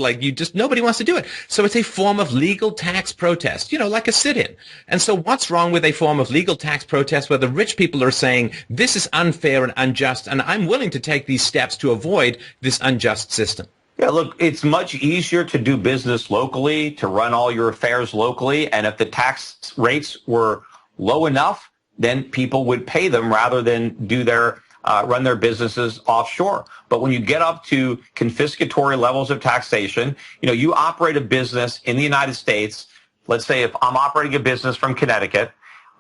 [SPEAKER 2] nobody wants to do it. So it's a form of legal tax protest, like a sit-in. And so what's wrong with a form of legal tax protest where the rich people are saying, this is unfair and unjust, and I'm willing to take these steps to avoid this unjust system?
[SPEAKER 3] Yeah, look, it's much easier to do business locally, to run all your affairs locally. And if the tax rates were low enough, then people would pay them rather than run their businesses offshore. But when you get up to confiscatory levels of taxation, you operate a business in the United States. Let's say if I'm operating a business from Connecticut,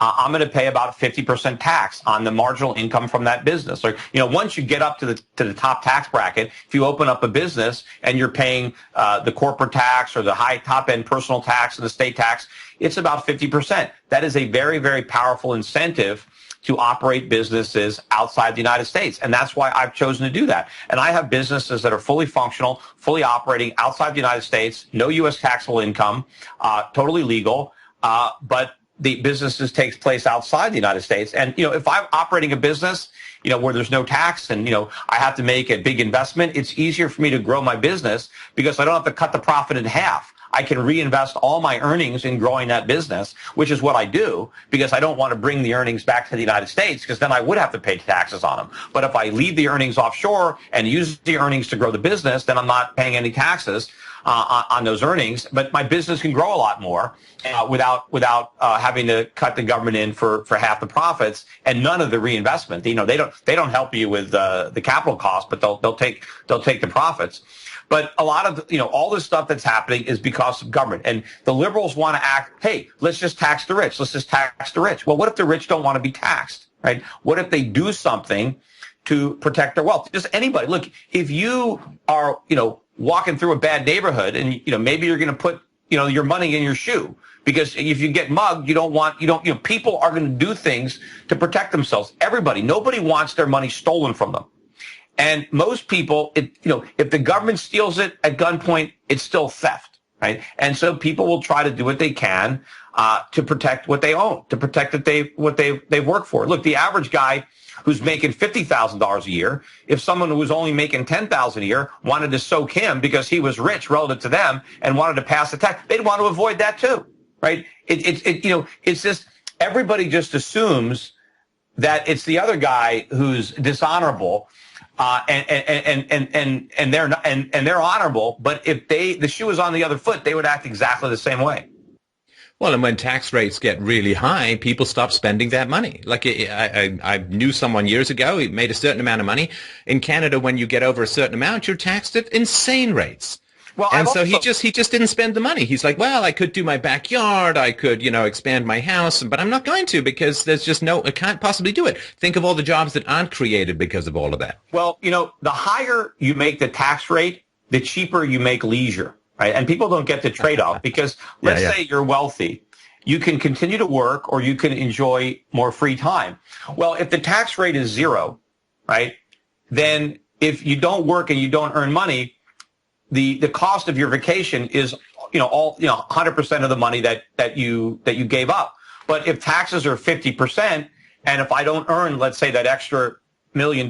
[SPEAKER 3] I'm going to pay about 50% tax on the marginal income from that business. Or, once you get up to the top tax bracket, if you open up a business and you're paying the corporate tax or the high top-end personal tax and the state tax, it's about 50%. That is a very, very powerful incentive to operate businesses outside the United States. And that's why I've chosen to do that. And I have businesses that are fully functional, fully operating outside the United States, no U.S. taxable income, totally legal, but the businesses takes place outside the United States. And, if I'm operating a business, where there's no tax and, I have to make a big investment, it's easier for me to grow my business because I don't have to cut the profit in half. I can reinvest all my earnings in growing that business, which is what I do because I don't want to bring the earnings back to the United States because then I would have to pay taxes on them. But if I leave the earnings offshore and use the earnings to grow the business, then I'm not paying any taxes. on those earnings, but my business can grow a lot more without having to cut the government in for half the profits and none of the reinvestment. They don't help you with the capital cost, but they'll take the profits. But a lot of, all this stuff that's happening is because of government. And the liberals want to act, hey, let's just tax the rich. Let's just tax the rich. Well, what if the rich don't want to be taxed, right? What if they do something to protect their wealth? Just anybody. Look, if you are, walking through a bad neighborhood and, maybe you're going to put, your money in your shoe because if you get mugged, people are going to do things to protect themselves. Everybody, nobody wants their money stolen from them. And most people, if the government steals it at gunpoint, it's still theft, right? And so people will try to do what they can to protect what they own, to protect what they've worked for. Look, the average guy who's making $50,000 a year, if someone who was only making $10,000 a year wanted to soak him because he was rich relative to them and wanted to pass the tax, they'd want to avoid that too, right? It's just everybody just assumes that it's the other guy who's dishonorable. And they're not, and they're honorable, but if the shoe is on the other foot, they would act exactly the same way.
[SPEAKER 2] Well, and when tax rates get really high, people stop spending that money. Like I knew someone years ago, he made a certain amount of money. In Canada, when you get over a certain amount, you're taxed at insane rates. Well, and so he just didn't spend the money. He's like, well, I could do my backyard, I could, expand my house, but I'm not going to because there's just I can't possibly do it. Think of all the jobs that aren't created because of all of that.
[SPEAKER 3] Well, the higher you make the tax rate, the cheaper you make leisure, right? And people don't get the trade-off because let's say you're wealthy. You can continue to work or you can enjoy more free time. Well, if the tax rate is zero, right, then if you don't work and you don't earn money, the cost of your vacation is 100% of the money that you gave up. But if taxes are 50%, and if I don't earn, let's say, that extra $1 million,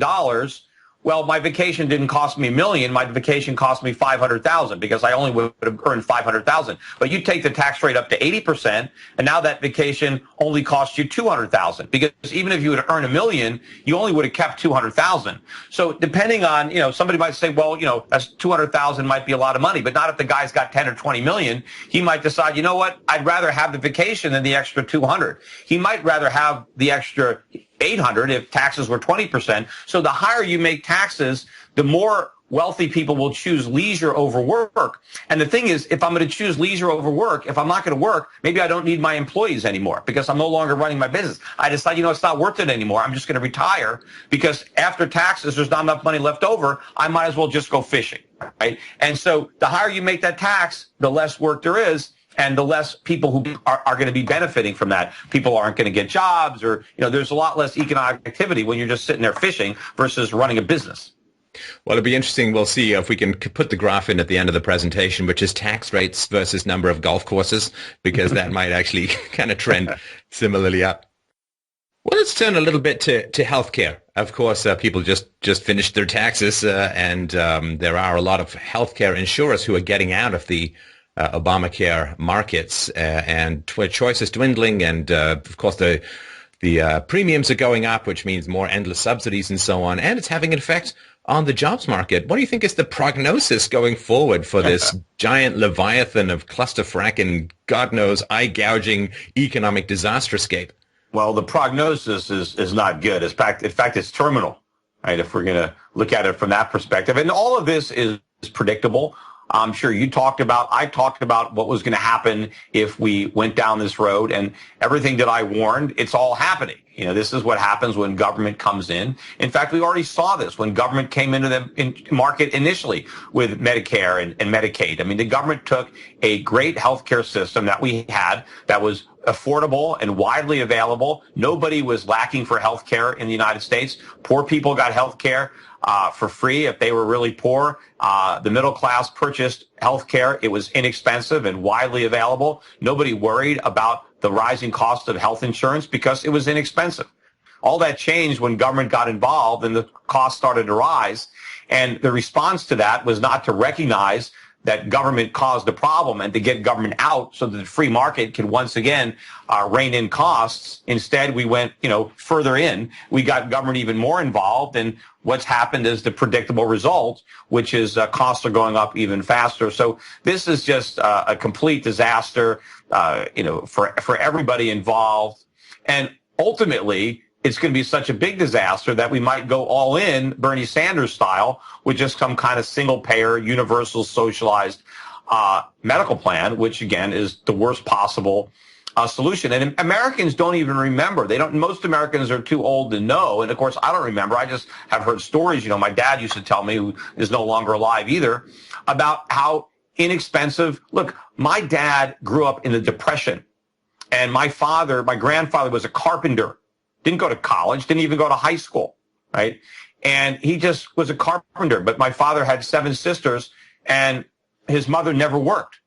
[SPEAKER 3] well, my vacation didn't cost me $1 million. My vacation cost me $500,000 because I only would have earned $500,000. But you take the tax rate up to 80%, and now that vacation only costs you $200,000 because even if you would earn $1 million, you only would have kept $200,000. So depending on, somebody might say, well, that's $200,000 might be a lot of money, but not if the guy's got 10 or 20 million. He might decide, you know what, I'd rather have the vacation than the extra 200. He might rather have the extra 800 if taxes were 20%. So the higher you make taxes, the more wealthy people will choose leisure over work. And the thing is, if I'm going to choose leisure over work, if I'm not going to work, maybe I don't need my employees anymore because I'm no longer running my business. I decide, it's not worth it anymore. I'm just going to retire because after taxes, there's not enough money left over. I might as well just go fishing, right? And so the higher you make that tax, the less work there is. And the less people who are going to be benefiting from that. People aren't going to get jobs or, there's a lot less economic activity when you're just sitting there fishing versus running a business.
[SPEAKER 2] Well, it'll be interesting. We'll see if we can put the graph in at the end of the presentation, which is tax rates versus number of golf courses, because that might actually kind of trend similarly up. Well, let's turn a little bit to healthcare. Of course, people just finished their taxes, and there are a lot of healthcare insurers who are getting out of the Obamacare markets, and choice is dwindling, and of course the premiums are going up, which means more endless subsidies and so on, and it's having an effect on the jobs market. What do you think is the prognosis going forward for this giant leviathan of clusterfrack and God knows eye-gouging economic disasterscape?
[SPEAKER 3] Well, the prognosis is not good. In fact, it's terminal, right? If we're going to look at it from that perspective, and all of this is predictable. I'm sure I talked about what was going to happen if we went down this road, and everything that I warned, it's all happening. This is what happens when government comes in. In fact, we already saw this when government came into the market initially with Medicare and Medicaid. I mean, the government took a great healthcare system that we had that was affordable and widely available. Nobody was lacking for healthcare in the United States. Poor people got healthcare for free if they were really poor. The middle class purchased health care. It was inexpensive and widely available. Nobody worried about the rising cost of health insurance because it was inexpensive. All that changed when government got involved and the cost started to rise. And the response to that was not to recognize that government caused the problem and to get government out so that the free market can once again rein in costs. Instead, we went, further in. We got government even more involved, and what's happened is the predictable result, which is costs are going up even faster. So this is just a complete disaster, for everybody involved. And ultimately, it's going to be such a big disaster that we might go all in, Bernie Sanders style, with just some kind of single-payer, universal, socialized medical plan, which, again, is the worst possible solution. And Americans don't even remember. Most Americans are too old to know. And, of course, I don't remember. I just have heard stories. My dad used to tell me, who is no longer alive either, about how inexpensive. Look, my dad grew up in the Depression. And my grandfather was a carpenter. Didn't go to college, didn't even go to high school, right? And he just was a carpenter. But my father had 7 sisters, and his mother never worked.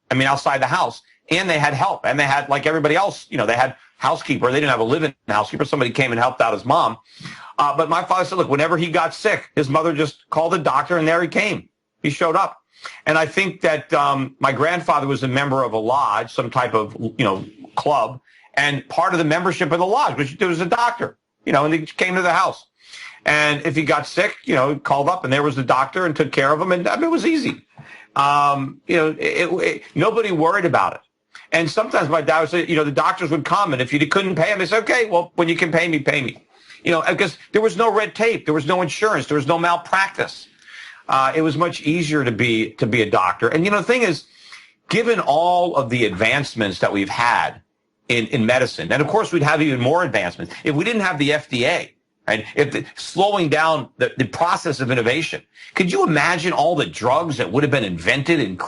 [SPEAKER 3] Outside the house. And they had help. And they had, like everybody else, they had housekeeper. They didn't have a live-in housekeeper. Somebody came and helped out his mom. But my father said, look, whenever he got sick, his mother just called the doctor, and there he came. He showed up. And I think that my grandfather was a member of a lodge, some type of, club. And part of the membership of the lodge, which there was a doctor, and he came to the house. And if he got sick, he called up, and there was the doctor and took care of him. And it was easy. Nobody worried about it. And sometimes my dad would say, the doctors would come, and if you couldn't pay him, they said, okay, well, when you can pay me, pay me. Because there was no red tape. There was no insurance. There was no malpractice. It was much easier to be a doctor. And, the thing is, given all of the advancements that we've had in medicine, and of course we'd have even more advancements if we didn't have the FDA, right? Slowing down the process of innovation. Could you imagine all the drugs that would have been invented and,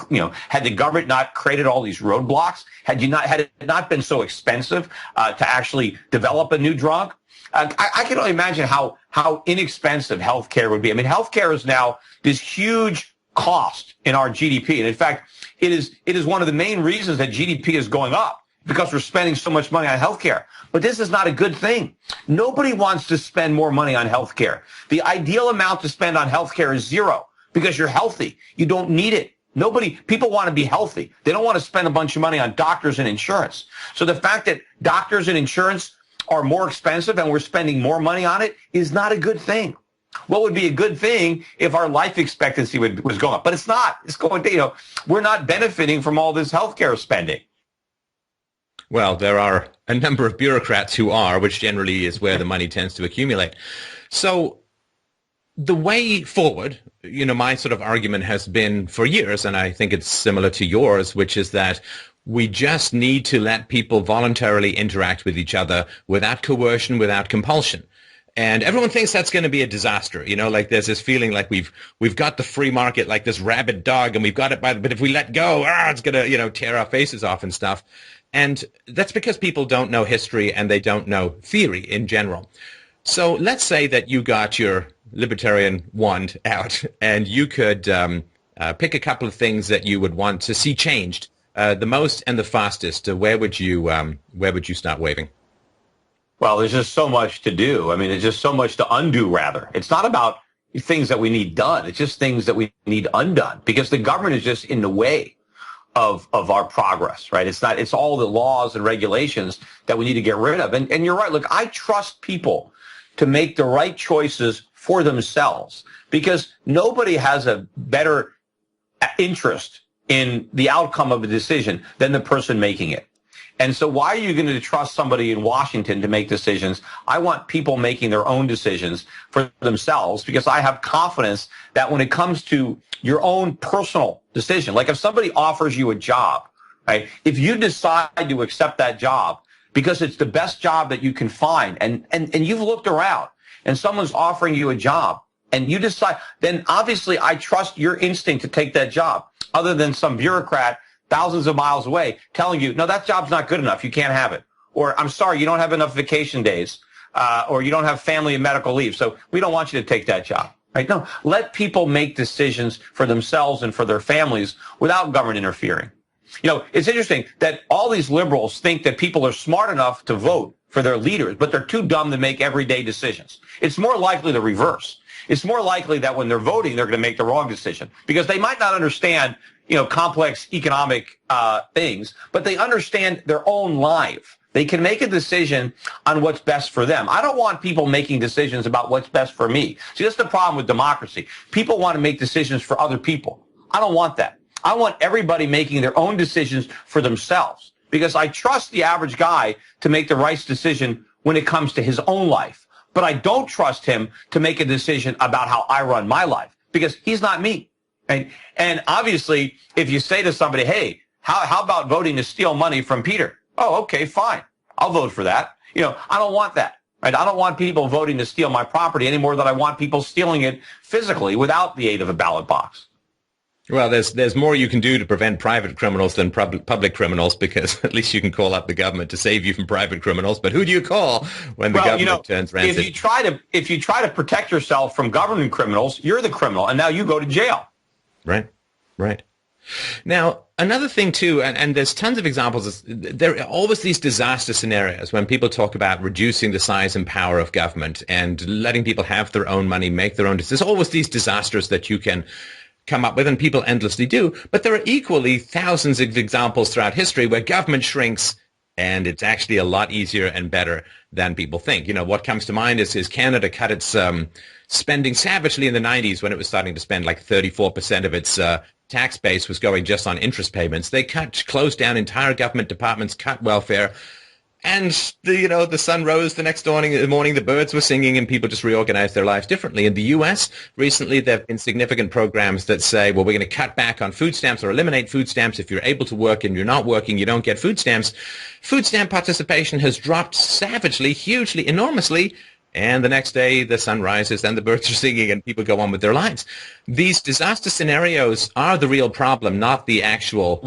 [SPEAKER 3] had the government not created all these roadblocks? Had it not been so expensive to actually develop a new drug? I can only imagine how inexpensive healthcare would be. Healthcare is now this huge cost in our GDP. And in fact, it is one of the main reasons that GDP is going up, because we're spending so much money on healthcare. But this is not a good thing. Nobody wants to spend more money on healthcare. The ideal amount to spend on healthcare is 0, because you're healthy. You don't need it. People want to be healthy. They don't want to spend a bunch of money on doctors and insurance. So the fact that doctors and insurance are more expensive and we're spending more money on it is not a good thing. What would be a good thing if our life expectancy was going up? But it's not. It's going to, we're not benefiting from all this healthcare spending.
[SPEAKER 2] Well, there are a number of bureaucrats who are, which generally is where the money tends to accumulate. So the way forward, my sort of argument has been for years, and I think it's similar to yours, which is that we just need to let people voluntarily interact with each other without coercion, without compulsion. And everyone thinks that's going to be a disaster. Like there's this feeling like we've got the free market like this rabid dog, and we've got it but if we let go, it's going to, tear our faces off and stuff. And that's because people don't know history and they don't know theory in general. So let's say that you got your libertarian wand out and you could pick a couple of things that you would want to see changed the most and the fastest. Where would you start waving?
[SPEAKER 3] Well, there's just so much to do. There's just so much to undo, rather. It's not about things that we need done. It's just things that we need undone, because the government is just in the way of our progress, right? It's all the laws and regulations that we need to get rid of. And you're right. Look, I trust people to make the right choices for themselves, because nobody has a better interest in the outcome of a decision than the person making it. And so why are you going to trust somebody in Washington to make decisions? I want people making their own decisions for themselves, because I have confidence that when it comes to your own personal decision, like if somebody offers you a job, right? If you decide to accept that job because it's the best job that you can find, and you've looked around and someone's offering you a job and you decide, then obviously I trust your instinct to take that job, other than some bureaucrat thousands of miles away telling you, no, that job's not good enough. You can't have it. Or I'm sorry, you don't have enough vacation days, or you don't have family and medical leave, so we don't want you to take that job. Right? No, let people make decisions for themselves and for their families without government interfering. It's interesting that all these liberals think that people are smart enough to vote for their leaders, but they're too dumb to make everyday decisions. It's more likely the reverse. It's more likely that when they're voting, they're going to make the wrong decision, because they might not understand, complex economic things, but they understand their own life. They can make a decision on what's best for them. I don't want people making decisions about what's best for me. See, that's the problem with democracy. People want to make decisions for other people. I don't want that. I want everybody making their own decisions for themselves, because I trust the average guy to make the right decision when it comes to his own life. But I don't trust him to make a decision about how I run my life, because he's not me. And obviously, if you say to somebody, hey, how about voting to steal money from Peter? Oh, okay, fine. I'll vote for that. I don't want that. Right? I don't want people voting to steal my property any more than I want people stealing it physically without the aid of a ballot box.
[SPEAKER 2] Well, there's more you can do to prevent private criminals than public criminals, because at least you can call up the government to save you from private criminals. But who do you call when the government turns rancid?
[SPEAKER 3] If you try to protect yourself from government criminals, you're the criminal, and now you go to jail.
[SPEAKER 2] Right. Now, another thing, too, and there's tons of examples, there are always these disaster scenarios when people talk about reducing the size and power of government and letting people have their own money, make their own decisions. There's always these disasters that you can come up with, and people endlessly do. But there are equally thousands of examples throughout history where government shrinks, and it's actually a lot easier and better than people think. What comes to mind is Canada cut its spending savagely in the 90s when it was starting to spend like 34% of its tax base was going just on interest payments. They closed down entire government departments, cut welfare, and the sun rose the next morning, the birds were singing, and people just reorganized their lives differently. In the U.S., recently there have been significant programs that say, well, we're going to cut back on food stamps or eliminate food stamps. If you're able to work and you're not working, you don't get food stamps. Food stamp participation has dropped savagely, hugely, enormously. And the next day, the sun rises and the birds are singing and people go on with their lives. These disaster scenarios are the real problem, not the actual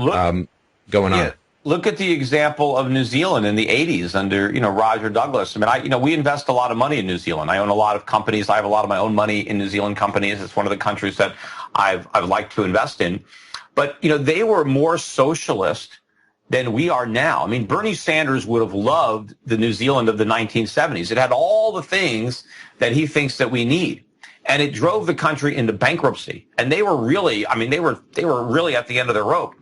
[SPEAKER 2] going on.
[SPEAKER 3] Look at the example of New Zealand in the 80s under, Roger Douglas. I mean, we invest a lot of money in New Zealand. I own a lot of companies. I have a lot of my own money in New Zealand companies. It's one of the countries that I've liked to invest in. But, they were more socialist than we are now. I mean, Bernie Sanders would have loved the New Zealand of the 1970s. It had all the things that he thinks that we need. And it drove the country into bankruptcy. And they were really, they were really at the end of their rope.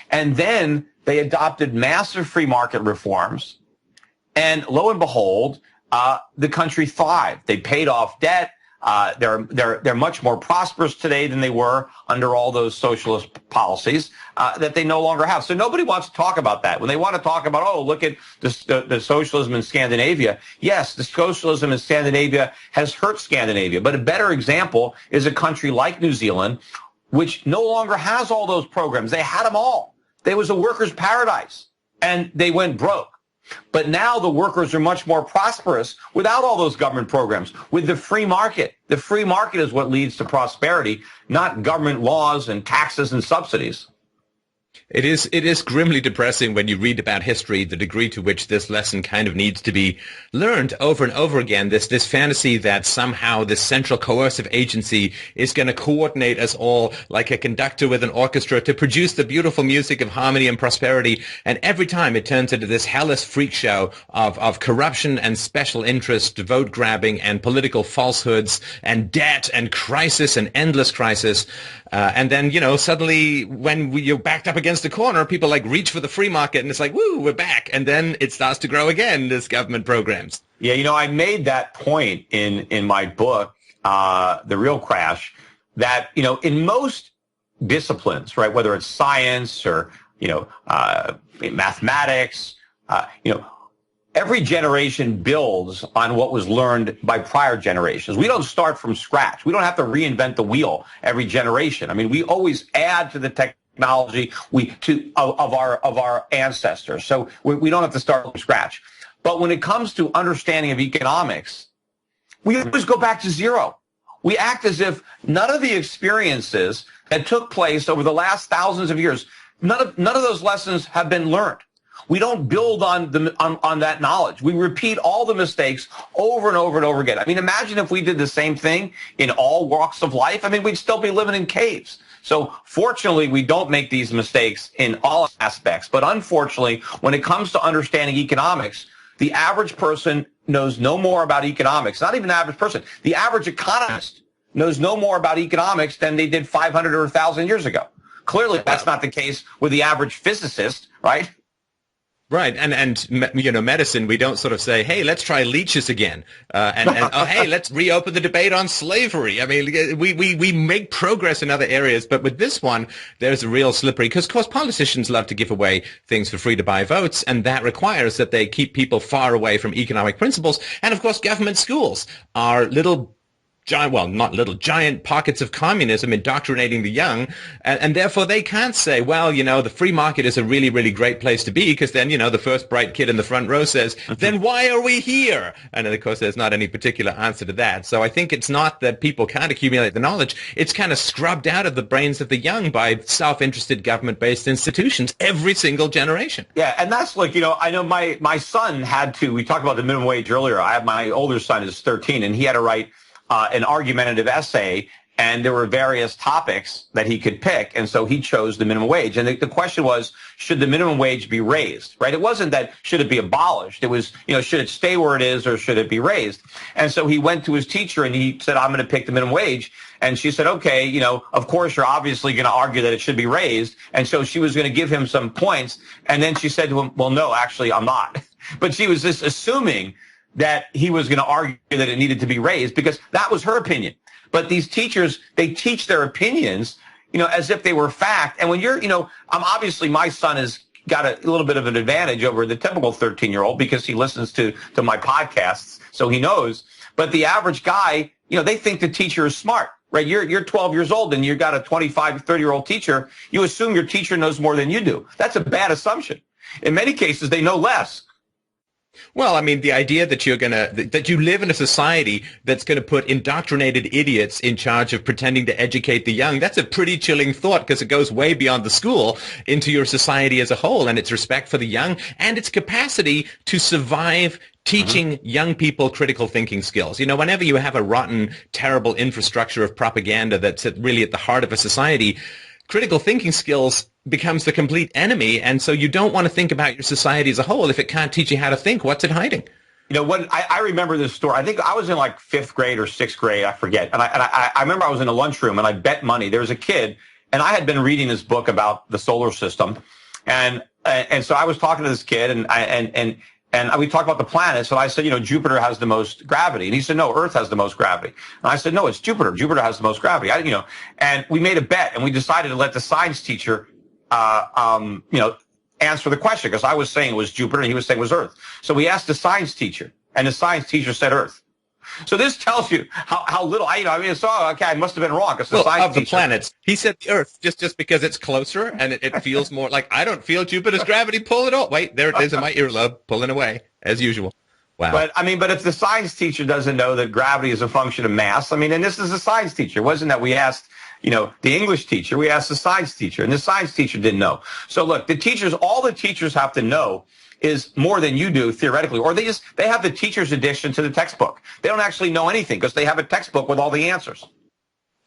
[SPEAKER 3] And then they adopted massive free market reforms. And lo and behold, the country thrived. They paid off debt. They're much more prosperous today than they were under all those socialist policies that they no longer have. So nobody wants to talk about that. When they want to talk about, look at the socialism in Scandinavia. Yes, the socialism in Scandinavia has hurt Scandinavia. But a better example is a country like New Zealand, which no longer has all those programs. They had them all. There was a workers' paradise, and they went broke. But now the workers are much more prosperous without all those government programs, with the free market. The free market is what leads to prosperity, not government laws and taxes and subsidies.
[SPEAKER 2] It is grimly depressing when you read about history, the degree to which this lesson kind of needs to be learned over and over again. This fantasy that somehow this central coercive agency is going to coordinate us all like a conductor with an orchestra to produce the beautiful music of harmony and prosperity. And every time it turns into this hellish freak show of corruption and special interest, vote grabbing and political falsehoods and debt and crisis and endless crisis. And then, suddenly when you're backed up against the corner, people reach for the free market and it's like, woo, we're back. And then it starts to grow again, this government programs.
[SPEAKER 3] Yeah, I made that point in my book, The Real Crash, that, in most disciplines, right, whether it's science or, mathematics, every generation builds on what was learned by prior generations. We don't start from scratch. We don't have to reinvent the wheel every generation. I mean, we always add to the technology of our ancestors. So we don't have to start from scratch. But when it comes to understanding of economics, we always go back to zero. We act as if none of the experiences that took place over the last thousands of years, none of those lessons have been learned. We don't build on that knowledge. We repeat all the mistakes over and over and over again. I mean, imagine if we did the same thing in all walks of life. I mean, we'd still be living in caves. So fortunately, we don't make these mistakes in all aspects. But unfortunately, when it comes to understanding economics, the average person knows no more about economics. Not even the average person. The average economist knows no more about economics than they did 500 or 1,000 years ago. clearly that's not the case with the average physicist, right?
[SPEAKER 2] Right, and medicine, we don't sort of say, hey, let's try leeches again, hey, let's reopen the debate on slavery. I mean, we make progress in other areas, but with this one, there's a real slippery, because, of course, politicians love to give away things for free to buy votes, and that requires that they keep people far away from economic principles. And, of course, government schools are little giant pockets of communism indoctrinating the young, and therefore they can't say, well, the free market is a really, really great place to be, because then, the first bright kid in the front row says, then why are we here? And of course, there's not any particular answer to that. So I think it's not that people can't accumulate the knowledge. It's kind of scrubbed out of the brains of the young by self-interested government-based institutions every single generation.
[SPEAKER 3] Yeah, and that's like, I know my son had to, we talked about the minimum wage earlier. My older son is 13, and he had to write an argumentative essay, and there were various topics that he could pick, and so he chose the minimum wage. And the question was, should the minimum wage be raised, right? It wasn't that should it be abolished. It was, should it stay where it is or should it be raised? And so he went to his teacher and he said, I'm going to pick the minimum wage. And she said, okay, of course you're obviously going to argue that it should be raised. And so she was going to give him some points. And then she said to him, well, no, actually, I'm not. But she was just assuming that he was going to argue that it needed to be raised because that was her opinion. But these teachers, they teach their opinions, as if they were fact. And when you're, obviously my son has got a little bit of an advantage over the typical 13-year-old because he listens to my podcasts, so he knows. But the average guy, they think the teacher is smart, right? You're 12 years old and you've got a 25, 30-year-old teacher. You assume your teacher knows more than you do. That's a bad assumption. In many cases, they know less.
[SPEAKER 2] Well, I mean, the idea that that you live in a society that's going to put indoctrinated idiots in charge of pretending to educate the young, that's a pretty chilling thought because it goes way beyond the school into your society as a whole and its respect for the young and its capacity to survive teaching young people critical thinking skills. Whenever you have a rotten, terrible infrastructure of propaganda that's really at the heart of a society, critical thinking skills becomes the complete enemy, and so you don't want to think about your society as a whole if it can't teach you how to think. What's it hiding?
[SPEAKER 3] When I remember this story, I think I was in like 5th grade or 6th grade, I forget, and I remember I was in a lunchroom and I bet money. There was a kid, and I had been reading this book about the solar system, and so I was talking to this kid, and we talked about the planets, and I said, Jupiter has the most gravity. And he said, no, Earth has the most gravity. And I said, no, it's Jupiter. Jupiter has the most gravity. And we made a bet, and we decided to let the science teacher, answer the question, because I was saying it was Jupiter, and he was saying it was Earth. So we asked the science teacher, and the science teacher said Earth. So this tells you how little I must have been wrong. Because
[SPEAKER 2] of the planets, he said the Earth just because it's closer and it feels more like I don't feel Jupiter's gravity pull at all. Wait, there it is in my earlobe, pulling away as usual. Wow.
[SPEAKER 3] But if the science teacher doesn't know that gravity is a function of mass, and this is a science teacher. It wasn't that we asked, the English teacher. We asked the science teacher, and the science teacher didn't know. So look, all the teachers have to know is more than you do theoretically, or they have the teacher's addiction to the textbook. They don't actually know anything because they have a textbook with all the answers.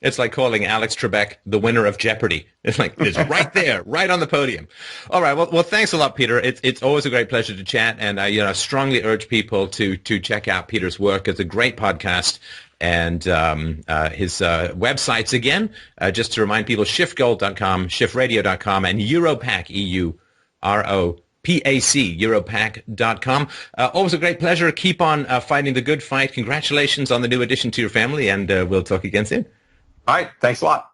[SPEAKER 2] It's like calling Alex Trebek the winner of Jeopardy. It's like it's right there, right on the podium. All right. Well, thanks a lot, Peter. It's always a great pleasure to chat, and I strongly urge people to check out Peter's work. It's a great podcast. And his websites again, just to remind people, schiffgold.com, schiffradio.com, and Europac, EUROPAC, Europac.com. Always a great pleasure. Keep on fighting the good fight. Congratulations on the new addition to your family, and we'll talk again soon.
[SPEAKER 3] All right. Thanks a lot.